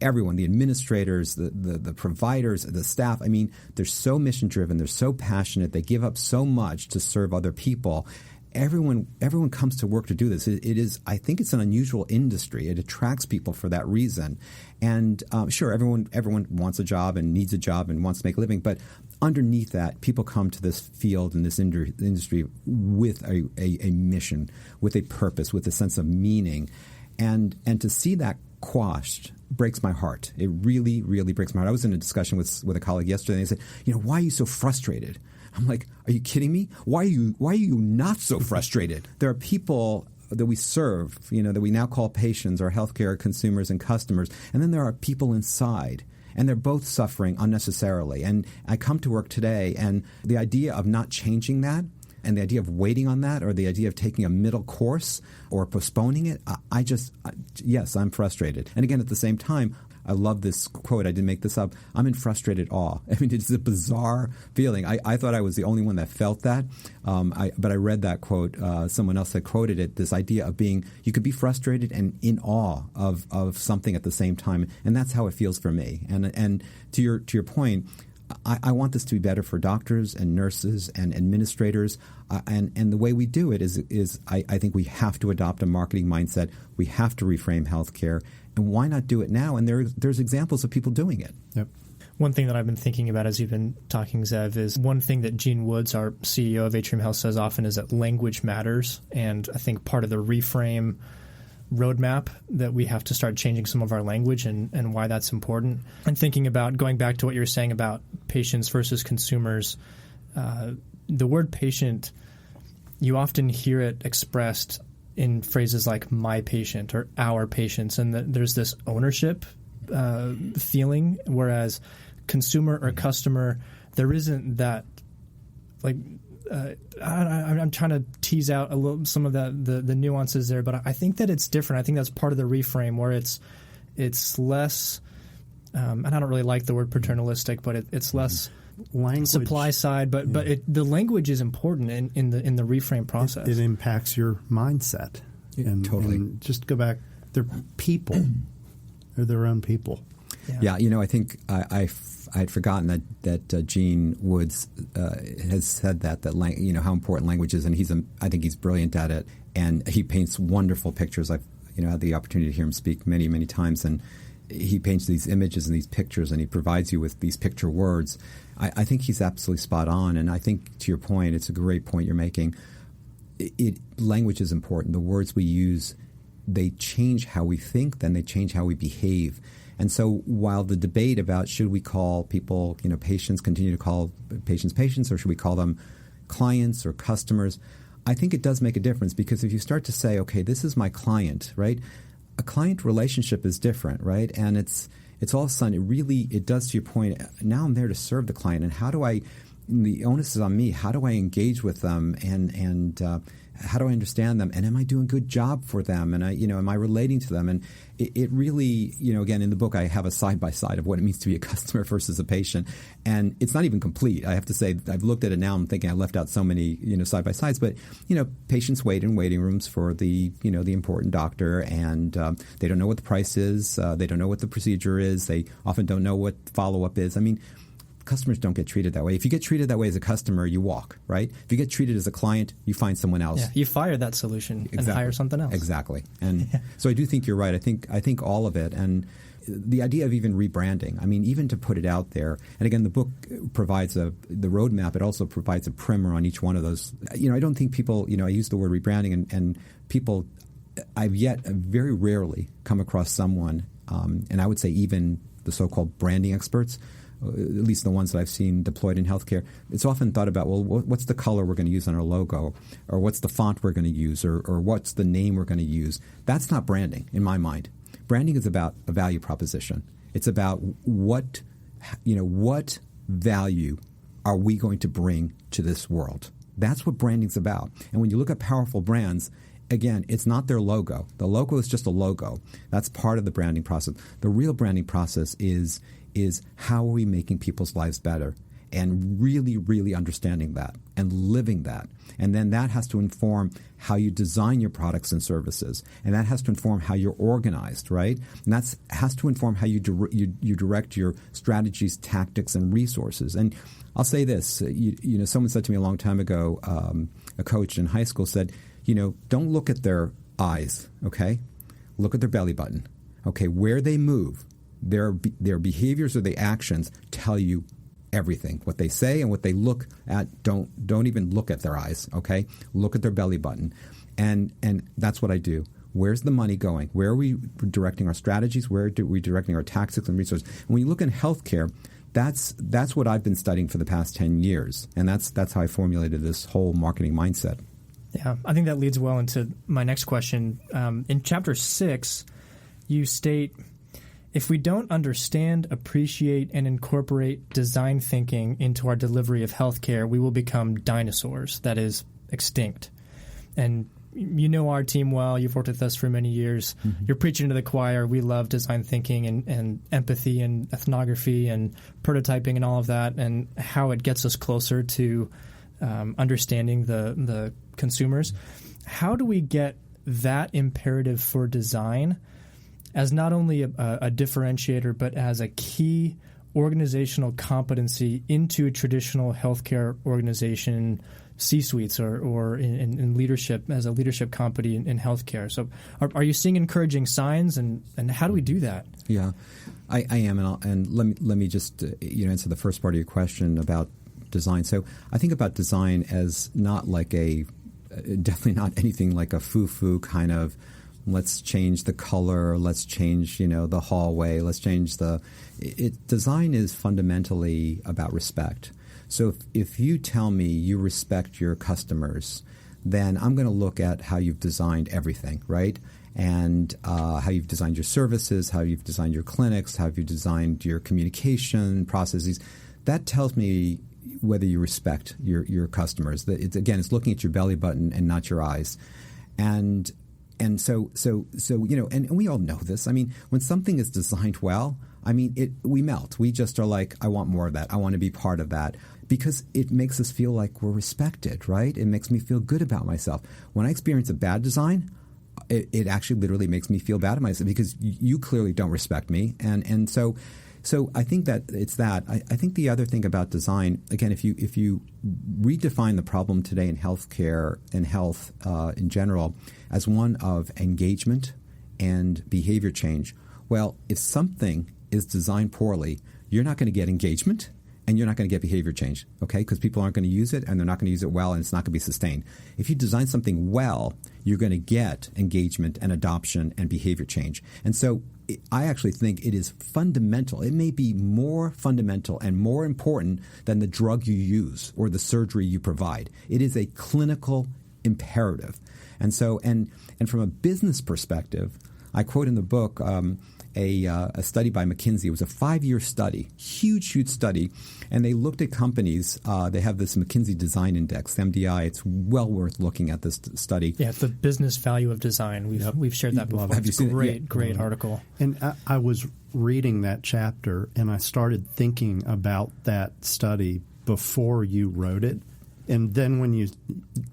everyone, the administrators, the providers, the staff, they're so mission-driven, they're so passionate, they give up so much to serve other people. Everyone comes to work to do this. I think it's an unusual industry. It attracts people for that reason. And sure, everyone wants a job and needs a job and wants to make a living, but underneath that, people come to this field and this industry with a mission, with a purpose, with a sense of meaning. And to see that quashed breaks my heart. It really, really breaks my heart. I was in a discussion with a colleague yesterday, and they said, why are you so frustrated? I'm like, are you kidding me? Why are you not so frustrated? There are people that we serve, that we now call patients or healthcare consumers and customers, and then there are people inside. And they're both suffering unnecessarily. And I come to work today, and the idea of not changing that and the idea of waiting on that or the idea of taking a middle course or postponing it, yes, I'm frustrated. And again, at the same time, I love this quote. I didn't make this up. I'm in frustrated awe. It's a bizarre feeling. I thought I was the only one that felt that. But I read that quote. Someone else had quoted it, this idea of you could be frustrated and in awe of something at the same time. And that's how it feels for me. And to your point, I want this to be better for doctors and nurses and administrators. And the way we do it is I think we have to adopt a marketing mindset. We have to reframe healthcare. And why not do it now? And there's examples of people doing it. Yep. One thing that I've been thinking about as you've been talking, Zeev, is one thing that Gene Woods, our CEO of Atrium Health, says often is that language matters. And I think part of the reframe roadmap that we have to start changing some of our language and why that's important. And thinking about going back to what you were saying about patients versus consumers, the word patient, you often hear it expressed in phrases like my patient or our patients, and there's this ownership feeling, whereas consumer or customer, there isn't that, like, I'm trying to tease out a little some of the nuances there, but I think that it's different. I think that's part of the reframe where it's less, and I don't really like the word paternalistic, but it's less language, supply side, but the language is important in the reframe process. It impacts your mindset. Totally. And just go back, they're people. They're their own people. Yeah, I think I had forgotten that Gene Woods has said that how important language is, and I think he's brilliant at it, and he paints wonderful pictures. I've had the opportunity to hear him speak many, many times, and he paints these images and these pictures, and he provides you with these picture words. I think he's absolutely spot on, and I think, to your point, it's a great point you're making. Language is important. The words we use, they change how we think, then they change how we behave. And so while the debate about should we call people, patients, continue to call patients patients, or should we call them clients or customers, I think it does make a difference, because if you start to say, okay, this is my client, right? A client relationship is different, right? And it's all of a sudden, it does, to your point, now I'm there to serve the client, and the onus is on me. How do I engage with them, and how do I understand them, and am I doing a good job for them, and am I relating to them? And it really, again, in the book I have a side-by-side of what it means to be a customer versus a patient, and it's not even complete. I have to say, I've looked at it now, I'm thinking I left out so many, side-by-sides, but, patients wait in waiting rooms for the important doctor, and they don't know what the price is, they don't know what the procedure is, they often don't know what follow-up is. I mean, customers don't get treated that way. If you get treated that way as a customer, you walk, right? If you get treated as a client, you find someone else. Yeah, you fire that solution and hire something else. Exactly. And so I do think you're right. I think all of it, and the idea of even rebranding, I mean, even to put it out there. And again, the book provides the roadmap. It also provides a primer on each one of those. I don't think people, I use the word rebranding, and people, I've yet very rarely come across someone, and I would say even the so-called branding experts, at least the ones that I've seen deployed in healthcare, it's often thought about, well, what's the color we're going to use on our logo, or what's the font we're going to use, or what's the name we're going to use. That's not branding in my mind. Branding is about a value proposition. It's about what value are we going to bring to this world. That's what branding's about. And when you look at powerful brands, again, it's not their logo. The logo is just a logo. That's part of the branding process. The real branding process is how are we making people's lives better, and really, really understanding that and living that. And then that has to inform how you design your products and services, and that has to inform how you're organized, right? And that has to inform how you direct your strategies, tactics, and resources. And I'll say this, someone said to me a long time ago, a coach in high school said, don't look at their eyes, okay? Look at their belly button, okay? Where they move, their behaviors or the actions tell you everything. What they say and what they look at, don't even look at their eyes, okay? Look at their belly button. And that's what I do. Where's the money going? Where are we directing our strategies? Where are we directing our tactics and resources? And when you look in healthcare, that's what I've been studying for the past 10 years. And that's how I formulated this whole marketing mindset. Yeah, I think that leads well into my next question. In Chapter 6, you state, if we don't understand, appreciate, and incorporate design thinking into our delivery of healthcare, we will become dinosaurs, that is, extinct. And you know our team well. You've worked with us for many years. Mm-hmm. You're preaching to the choir. We love design thinking and empathy and ethnography and prototyping and all of that, and how it gets us closer to understanding the consumers. How do we get that imperative for design as not only a differentiator, but as a key organizational competency into traditional healthcare organization C-suites or in leadership as a leadership company in healthcare. So are you seeing encouraging signs, and how do we do that? Yeah, I am, and let me just answer the first part of your question about design. So I think about design as not like definitely not anything like a foo-foo kind of, let's change the color, let's change the hallway, let's change design is fundamentally about respect. So if you tell me you respect your customers, then I'm going to look at how you've designed everything, right? And how you've designed your services, how you've designed your clinics, how you've designed your communication processes. That tells me whether you respect your customers. It's looking at your belly button and not your eyes. And so and we all know this. I mean, when something is designed well, we melt. We just are like, I want more of that. I want to be part of that. Because it makes us feel like we're respected, right? It makes me feel good about myself. When I experience a bad design, it actually literally makes me feel bad about myself because you clearly don't respect me. And so I think that it's that. I think the other thing about design, again, if you redefine the problem today in healthcare and health in general as one of engagement and behavior change, well, if something is designed poorly, you're not going to get engagement. And you're not going to get behavior change, okay? Because people aren't going to use it, and they're not going to use it well, and it's not going to be sustained. If you design something well, you're going to get engagement and adoption and behavior change. And so I actually think it is fundamental. It may be more fundamental and more important than the drug you use or the surgery you provide. It is a clinical imperative. And so, and from a business perspective, I quote in the book a study by McKinsey. It was a 5-year study, huge study, and they looked at companies. They have this McKinsey Design Index, MDI. It's well worth looking at this study. Yeah, it's the business value of design. We've shared that before. Have you seen it? Great article. And I was reading that chapter, and I started thinking about that study before you wrote it, and then when you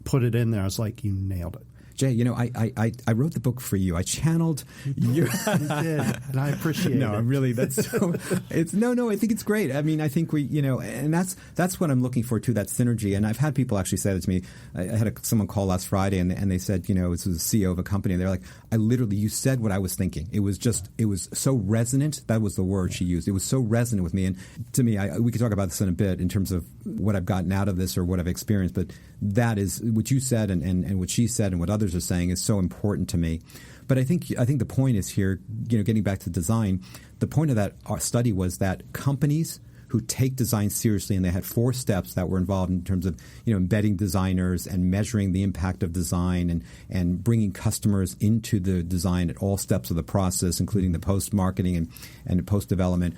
put it in there, I was like, you nailed it. Jay, I wrote the book for you. I channeled your. You did, and I appreciate it. No, really, that's so. I think it's great. I mean, I think and that's what I'm looking for too. That synergy. And I've had people actually say that to me. I had someone call last Friday, and they said, this was the CEO of a company, and they're like, you said what I was thinking. It was so resonant. That was the word she used. It was so resonant with me. And to me, we could talk about this in a bit in terms of what I've gotten out of this or what I've experienced. But that is what you said and what she said and what others are saying is so important to me. But I think the point is here, getting back to design, the point of that study was that companies who take design seriously, and they had 4 steps that were involved in terms of embedding designers and measuring the impact of design and bringing customers into the design at all steps of the process, including the post-marketing and post-development.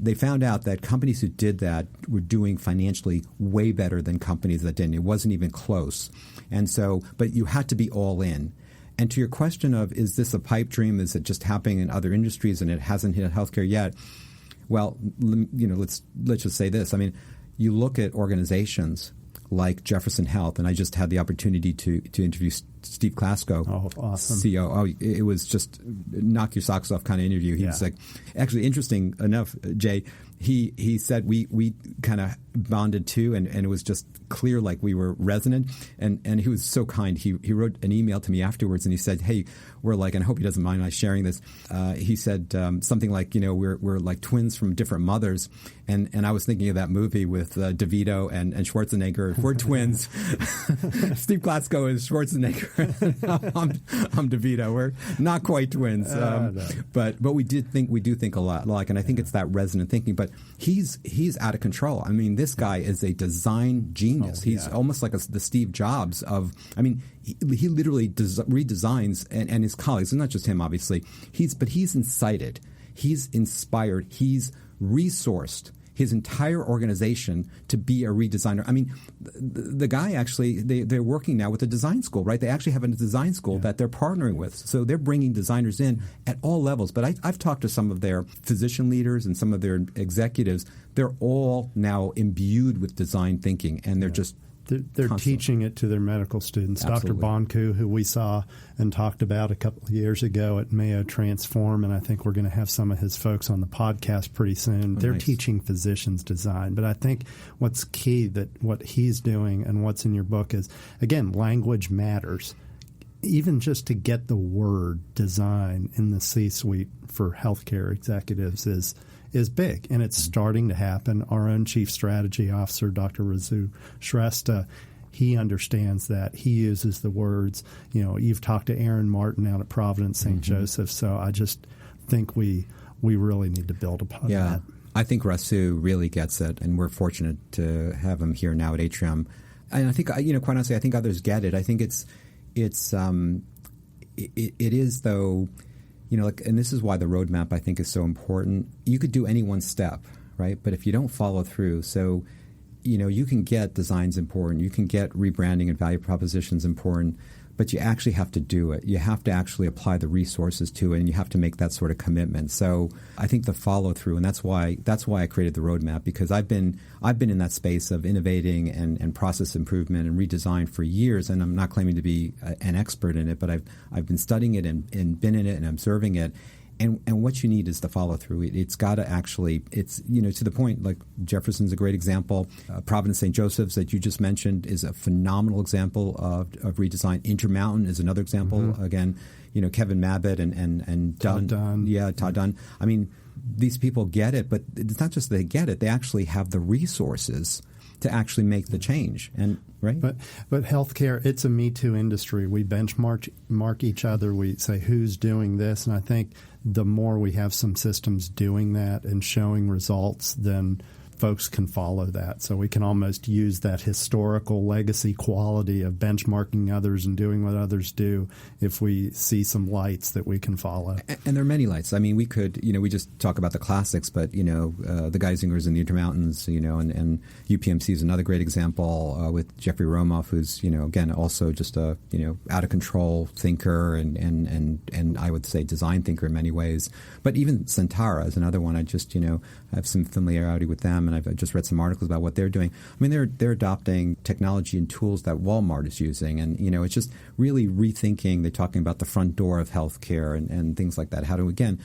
They found out that companies who did that were doing financially way better than companies that didn't. It wasn't even close. And so, but you had to be all in. And to your question of, is this a pipe dream? Is it just happening in other industries and it hasn't hit healthcare yet? Well, let's just say this. I mean, you look at organizations like Jefferson Health, and I just had the opportunity to interview Steve Klasko, awesome. CEO. It was just knock your socks off kind of interview. He was like, actually, interesting enough, Jay, he said we kind of bonded too, and it was just clear like we were resonant. And he was so kind. He wrote an email to me afterwards, and he said, hey, we're like, and I hope he doesn't mind my sharing this. He said something like, we're like twins from different mothers. And I was thinking of that movie with DeVito and Schwarzenegger. We're twins. Steve Klasko is Schwarzenegger. I'm DeVito. We're not quite twins. No. But we do think a lot alike. And I think it's that resonant thinking. But he's out of control. I mean, this guy is a design genius. He's almost like the Steve Jobs of, I mean, he literally redesigns, and his colleagues, and not just him, obviously. But he's incited. He's inspired. He's resourced his entire organization to be a redesigner. I mean, the guy actually, they're working now with a design school, right? They actually have a design school that they're partnering with. So they're bringing designers in at all levels. But I've talked to some of their physician leaders and some of their executives. They're all now imbued with design thinking, and they're just They're teaching it to their medical students. Absolutely. Dr. Bonku, who we saw and talked about a couple of years ago at Mayo Transform, and I think we're going to have some of his folks on the podcast pretty soon. They're nice. teaching physicians design. But I think what's key, that what he's doing and what's in your book is, again, language matters. Even just to get the word design in the C-suite for healthcare executives is big, and it's starting to happen. Our own chief strategy officer, Dr. Razu Shrestha, he understands that. He uses the words. You've talked to Aaron Martin out at Providence St. Joseph, so I just think we really need to build upon that. I think Rasu really gets it, and we're fortunate to have him here now at Atrium. And I think, quite honestly, I think others get it. I think it is, though, and this is why the roadmap, I think, is so important. You could do any one step, right? But if you don't follow through, so, you can get designs important, you can get rebranding and value propositions important, but you actually have to do it. You have to actually apply the resources to it, and you have to make that sort of commitment. So I think the follow through, and that's why I created the roadmap, because I've been in that space of innovating and process improvement and redesign for years, and I'm not claiming to be an expert in it, but I've been studying it and been in it and observing it. And what you need is the follow through. It's got to actually, to the point, like Jefferson's a great example. Providence St. Joseph's that you just mentioned is a phenomenal example of redesign. Intermountain is another example. Again, Kevin Mabbitt and Dunn. Todd Dunn. I mean, these people get it, but it's not just they get it. They actually have the resources to actually make the change. And right? But healthcare, it's a Me Too industry. We benchmark each other. We say who's doing this, and I think the more we have some systems doing that and showing results, then folks can follow that. So we can almost use that historical legacy quality of benchmarking others and doing what others do if we see some lights that we can follow. And there are many lights. I mean, we could, we just talk about the classics, but, the Geisingers and the Intermountains, and UPMC is another great example with Jeffrey Romoff, who's, again, also just a, out of control thinker and I would say design thinker in many ways. But even Centara is another one. I just, I have some familiarity with them, and I've just read some articles about what they're doing. I mean, they're adopting technology and tools that Walmart is using, and it's just really rethinking. They're talking about the front door of healthcare and things like that. How to, again,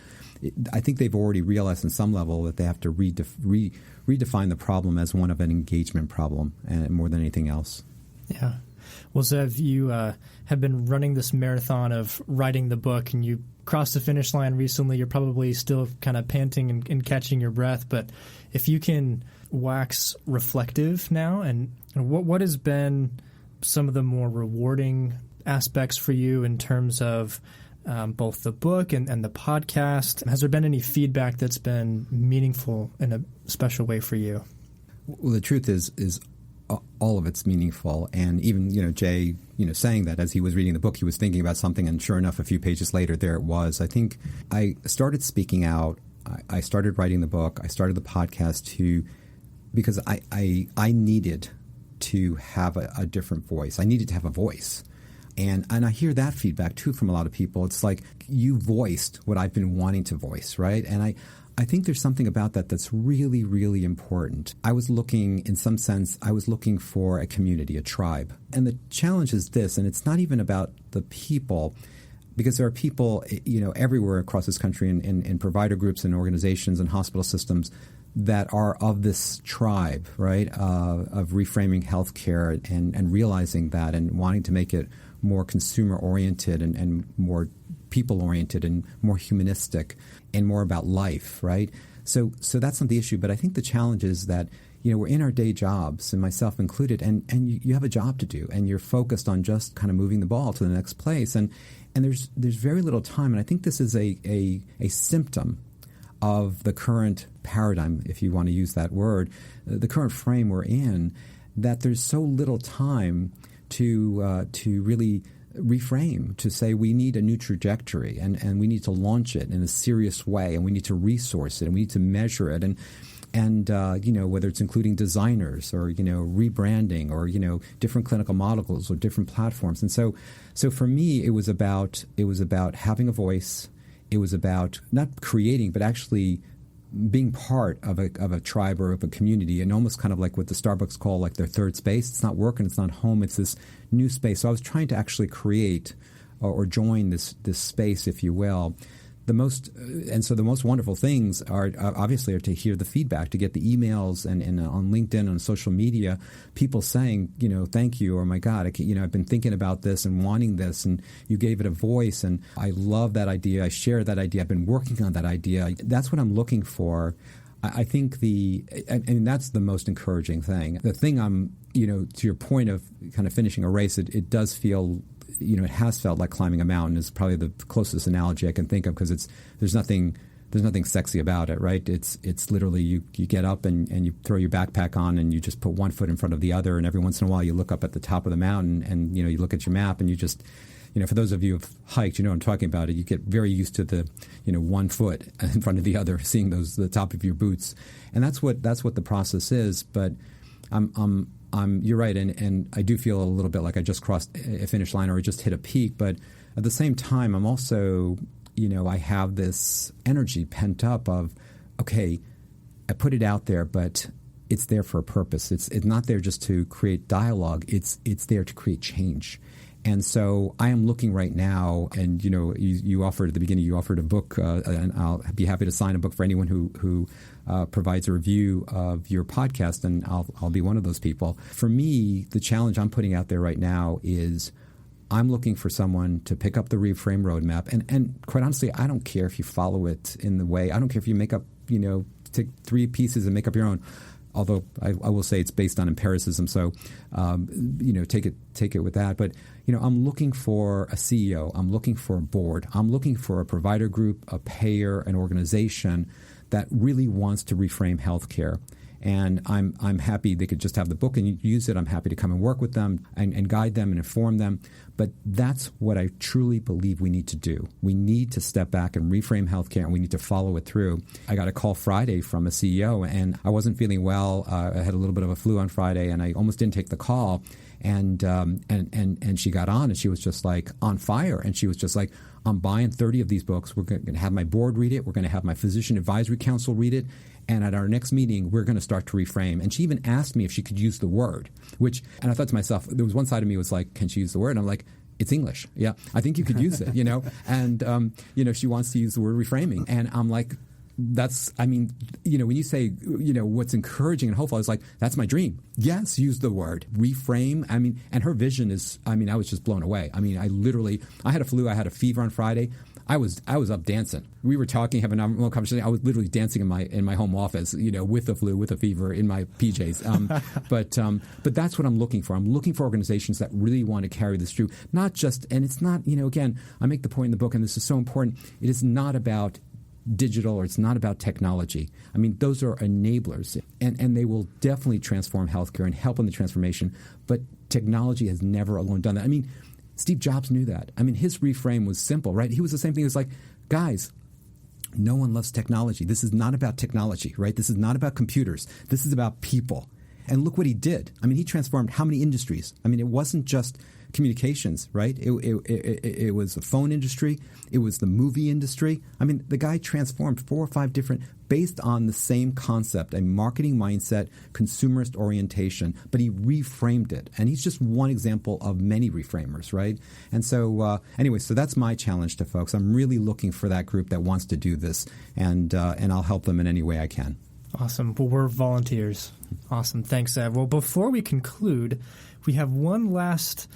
I think they've already realized on some level that they have to redefine the problem as one of an engagement problem, and more than anything else. Yeah. Well, Zeev, you have been running this marathon of writing the book, and you crossed the finish line recently. You're probably still kind of panting and catching your breath, but if you can wax reflective now, and what has been some of the more rewarding aspects for you in terms of both the book and the podcast? Has there been any feedback that's been meaningful in a special way for you? Well, the truth is all of it's meaningful. And even, Jay, saying that as he was reading the book, he was thinking about something, and sure enough, a few pages later, there it was. I think I started speaking out. I started writing the book. I started the podcast because I needed to have a different voice. I needed to have a voice. And I hear that feedback, too, from a lot of people. It's like you voiced what I've been wanting to voice, right? And I think there's something about that that's really, really important. I was looking for a community, a tribe. And the challenge is this, and it's not even about the people, because there are people, everywhere across this country in provider groups and organizations and hospital systems that are of this tribe, right, of reframing healthcare and realizing that and wanting to make it more consumer-oriented and more people-oriented and more humanistic and more about life, right? So that's not the issue. But I think the challenge is that, we're in our day jobs, and myself included, and you have a job to do, and you're focused on just kind of moving the ball to the next place. And there's very little time. And I think this is a symptom of the current paradigm, if you want to use that word, the current frame we're in, that there's so little time to really reframe, to say we need a new trajectory and we need to launch it in a serious way, and we need to resource it, and we need to measure it, and whether it's including designers or rebranding or different clinical models or different platforms. And so for me it was about having a voice. It was about not creating but actually being part of a tribe or of a community, and almost kind of like what the Starbucks call like their third space. It's not work and it's not home. It's this new space. So I was trying to actually create or join this space, if you will. The most wonderful things are obviously to hear the feedback, to get the emails and on LinkedIn, on social media, people saying, thank you, or my God, I've been thinking about this and wanting this, and you gave it a voice, and I love that idea. I share that idea. I've been working on that idea. That's what I'm looking for. I think that's the most encouraging thing. The thing to your point of kind of finishing a race, it does feel, it has felt like climbing a mountain is probably the closest analogy I can think of, because there's nothing sexy about it, right? It's literally you get up and you throw your backpack on and you just put one foot in front of the other, and every once in a while you look up at the top of the mountain and you look at your map and you just, for those of you who've hiked, what I'm talking about. You get very used to the 1 foot in front of the other, seeing the top of your boots, and that's what the process is. But you're right, and I do feel a little bit like I just crossed a finish line or I just hit a peak. But at the same time, I'm also, I have this energy pent up of, okay, I put it out there, but it's there for a purpose. It's not there just to create dialogue. It's there to create change. And so I am looking right now, and you offered at the beginning, you offered a book, and I'll be happy to sign a book for anyone who provides a review of your podcast, and I'll be one of those people. For me, the challenge I'm putting out there right now is I'm looking for someone to pick up the Reframe roadmap, and quite honestly, I don't care if you follow it in the way. I don't care if you make up, take 3 pieces and make up your own. Although I will say it's based on empiricism, so take it with that. But I'm looking for a CEO, I'm looking for a board, I'm looking for a provider group, a payer, an organization that really wants to reframe healthcare. And I'm happy they could just have the book and use it. I'm happy to come and work with them and guide them and inform them. But that's what I truly believe we need to do. We need to step back and reframe healthcare, and we need to follow it through. I got a call Friday from a CEO, and I wasn't feeling well. I had a little bit of a flu on Friday, and I almost didn't take the call. And she got on, and she was just like on fire. And she was just like, I'm buying 30 of these books. We're going to have my board read it. We're going to have my physician advisory council read it. And at our next meeting, we're going to start to reframe. And she even asked me if she could use the word, and I thought to myself, there was one side of me was like, can she use the word? And I'm like, it's English. Yeah, I think you could use it, And, she wants to use the word reframing. And I'm like, when you say, what's encouraging and hopeful, I was like, that's my dream. Yes, use the word reframe. And her vision is, I was just blown away. I had a flu, I had a fever on Friday. I was up dancing. We were talking, having a normal conversation. I was literally dancing in my home office, with the flu, with a fever, in my PJs. But that's what I'm looking for. I'm looking for organizations that really want to carry this through. Not just, and it's not, again, I make the point in the book, and this is so important. It is not about digital, or it's not about technology. Those are enablers, and they will definitely transform healthcare and help in the transformation. But technology has never alone done that. Steve Jobs knew that. His reframe was simple, right? He was the same thing. It was like, guys, no one loves technology. This is not about technology, right? This is not about computers. This is about people. And look what he did. He transformed how many industries? It wasn't just communications, right? It was the phone industry. It was the movie industry. The guy transformed 4 or 5 different, based on the same concept, a marketing mindset, consumerist orientation, but he reframed it. And he's just one example of many reframers, right? And so so that's my challenge to folks. I'm really looking for that group that wants to do this, and I'll help them in any way I can. Awesome. Well, we're volunteers. Awesome. Thanks, Zeev. Well, before we conclude, we have one last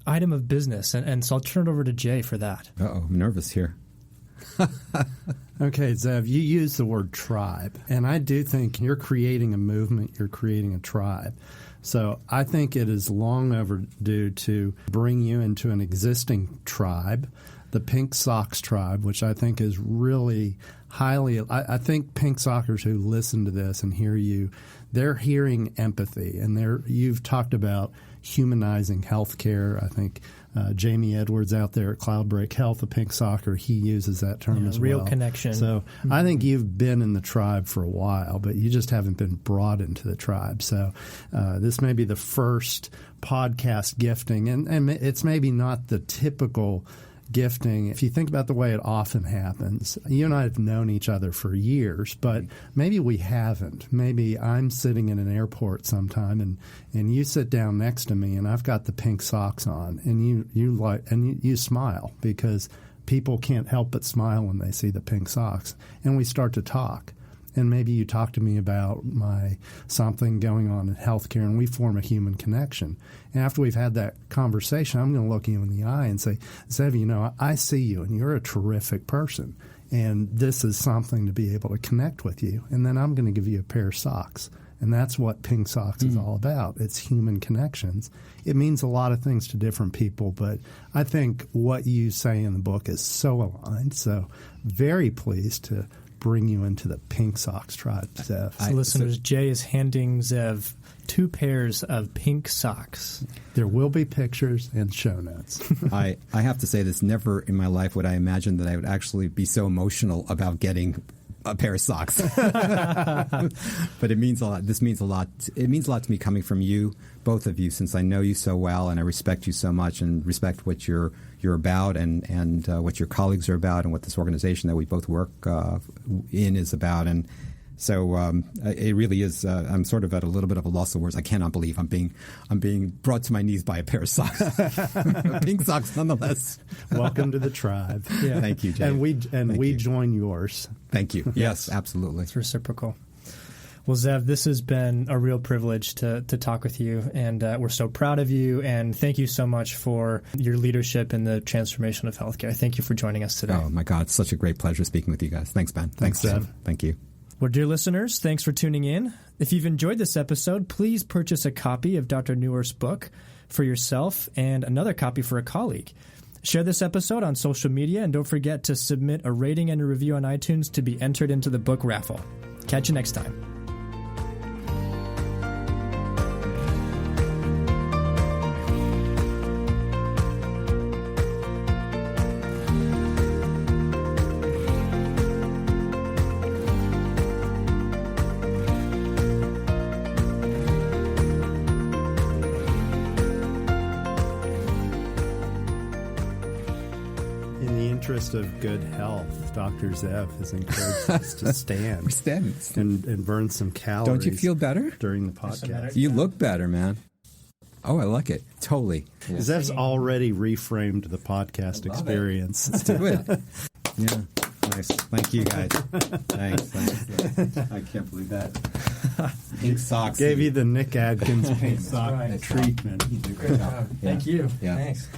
item of business, and so I'll turn it over to Jay for that. Uh-oh, I'm nervous here. Okay, Zeev, you use the word tribe, and I do think you're creating a movement, you're creating a tribe. So I think it is long overdue to bring you into an existing tribe, the Pink Socks tribe, which I think is really highly – I think Pink Sockers who listen to this and hear you, they're hearing empathy, and you've talked about humanizing healthcare. I think Jamie Edwards out there at Cloudbreak Health, a Pink Socker, he uses that term as well. Real connection. So I think you've been in the tribe for a while, but you just haven't been brought into the tribe. So this may be the first podcast gifting, and it's maybe not the typical gifting, if you think about the way it often happens, you and I have known each other for years, but maybe we haven't. Maybe I'm sitting in an airport sometime and you sit down next to me and I've got the pink socks on and you smile because people can't help but smile when they see the pink socks. And we start to talk. And maybe you talk to me about something going on in healthcare, and we form a human connection. And after we've had that conversation, I'm going to look you in the eye and say, Zeev, I see you, and you're a terrific person, and this is something to be able to connect with you. And then I'm going to give you a pair of socks. And that's what Pink Socks is all about. It's human connections. It means a lot of things to different people, but I think what you say in the book is so aligned. So very pleased to bring you into the Pink Socks tribe, Zeev. So listeners, Jay is handing Zeev 2 pairs of pink socks. There will be pictures and show notes. I have to say this, never in my life would I imagine that I would actually be so emotional about getting a pair of socks. But it means a lot. This means a lot. It means a lot to me coming from you, both of you, since I know you so well and I respect you so much and respect what you're about and what your colleagues are about and what this organization that we both work in is about. And so it really is. I'm sort of at a little bit of a loss of words. I cannot believe I'm being brought to my knees by a pair of socks, pink socks, nonetheless. Welcome to the tribe. Yeah. Thank you, Jay. And we join yours. Thank you. Yes, absolutely. It's reciprocal. Well, Zeev, this has been a real privilege to talk with you, and we're so proud of you, and thank you so much for your leadership in the transformation of healthcare. Thank you for joining us today. Oh, my God. It's such a great pleasure speaking with you guys. Thanks, Ben. Thanks, Zeev. Thank you. Well, dear listeners, thanks for tuning in. If you've enjoyed this episode, please purchase a copy of Dr. Neuwirth's book for yourself and another copy for a colleague. Share this episode on social media, and don't forget to submit a rating and a review on iTunes to be entered into the book raffle. Catch you next time. Of good health, Dr. Zeev has encouraged us to stand. We're standing. And burn some calories. Don't you feel better during the podcast? You look better, man. Oh, I like it. Totally. Yeah. Zev's already reframed the podcast experience. Let's do it. Yeah. Nice. Thank you, guys. Thanks. I can't believe that. Pink socks. Gave you the Nick Adkins pink sock treatment. Great job. Thank you. Yeah. Thanks.